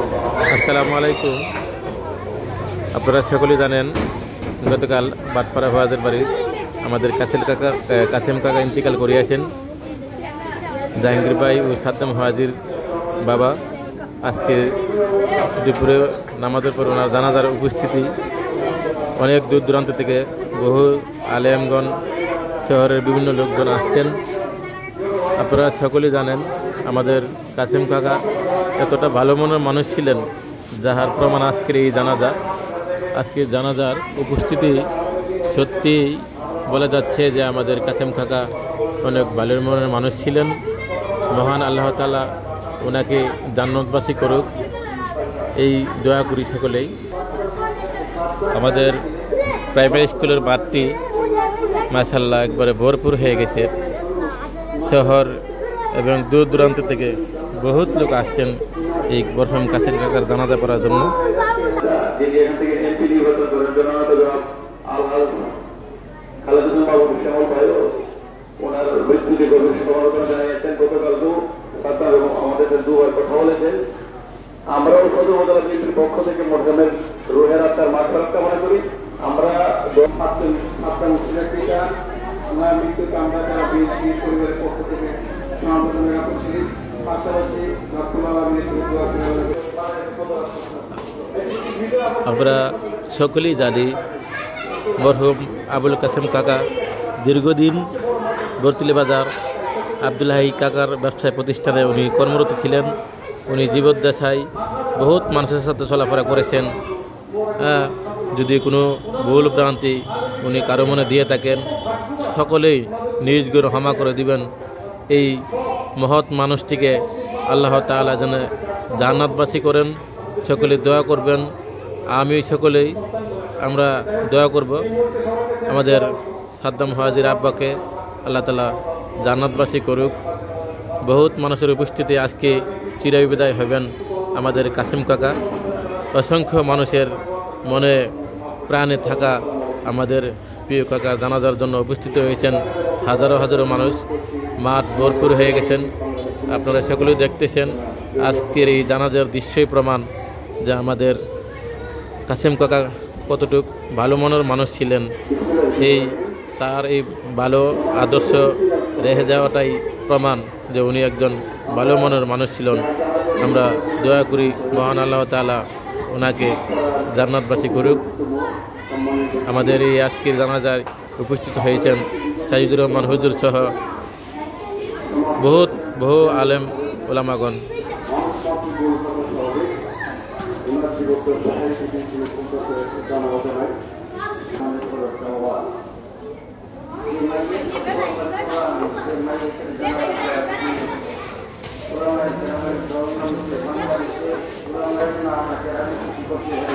আসসালামু আলাইকুম। আপনারা সকলেই জানেন গতকাল বাটপাড়া হওয়াদের বাড়ি আমাদের কাসেম কাকা ইন্তিকাল করিয়াছেন। জাহাঙ্গীর ভাই ও সাদ্দাম হাজির বাবা আজকে দুপুরে নামাজের পর ওনার জানাজার উপস্থিতি অনেক দূর দূরান্ত থেকে বহু আলেমগণ শহরের বিভিন্ন লোকজন আসছেন। আপনারা সকলেই জানেন আমাদের কাসেম কাকা এতটা ভালো মনের মানুষ ছিলেন, যাহার প্রমাণ আজকের এই জানাজা। আজকের জানাজার উপস্থিতি সত্যি বলা যাচ্ছে যে আমাদের কাসেম কাকা অনেক ভালো মনের মানুষ ছিলেন। মহান আল্লাহ তাআলা ওনাকে জান্নাতবাসী করুক, এই দোয়া করি সকলেই। আমাদের প্রাইমারি স্কুলের মাঠটি মাশাআল্লাহ একবারে ভরপুর হয়ে গেছে। শহর এবং দূর দূরান্ত থেকে বহুত লোক আসছেন এই মরহুম কাসেম কাকার জানাজা পড়ার জন্য। আমরাও সদর বিএনপির পক্ষ থেকে মরহুমের রুহের আত্মার মাগফিরাত কামনা করি। আমরা মৃত্যুকে আমরা যারা বিএনপি পরিবারের পক্ষ থেকে সমবেদনা করছি। পাশাপাশি আমরা সকলেই জানি মরহুম আবুল কাসেম কাকা দীর্ঘদিন বরতুলি বাজার আবদুল্লাহি কাকার ব্যবসায় প্রতিষ্ঠানে উনি কর্মরত ছিলেন। উনি জীবদ্দশায় বহুত মানুষের সাথে চলাফেরা করেছেন। যদি কোনো ভুল ভ্রান্তি উনি কারো মনে দিয়ে থাকেন, সকলেই নিজ গুণ ক্ষমা করে দিবেন। এই মহৎ মানুষটিকে আল্লাহ তাআলা যেন জান্নাতবাসী করেন, সকলে দোয়া করবেন। আমি সকলেই আমরা দোয়া করব আমাদের সাদ্দাম হাজির আব্বাকে আল্লাহ তাআলা জান্নাতবাসী করুক। বহুত মানুষের উপস্থিতি আজকে চিরবিদায় হবেন আমাদের কাসেম কাকা। অসংখ্য মানুষের মনে প্রাণে থাকা আমাদের প্রিয় কাকা জানাজার জন্য উপস্থিত হয়েছেন। হাজারো হাজারো মানুষ, মাঠ ভরপুর হয়ে গেছেন। আপনারা সকলেই দেখতেছেন আজকের এই জানাজার দৃশ্যই প্রমাণ যে আমাদের কাসেম কাকা কতটুক ভালো মনের মানুষ ছিলেন। তার এই ভালো আদর্শ রেখে যাওয়াটাই প্রমাণ যে উনি একজন ভালো মনের মানুষ ছিলেন। আমরা দোয়া করি মহান আল্লাহ তাআলা ওনাকে জান্নাতবাসী করুক। আমাদের এই আজকের জানাজায় উপস্থিত হয়েছেন সাইদুর রহমান হুজুর সহ বহু আলেম ওলামাগণ।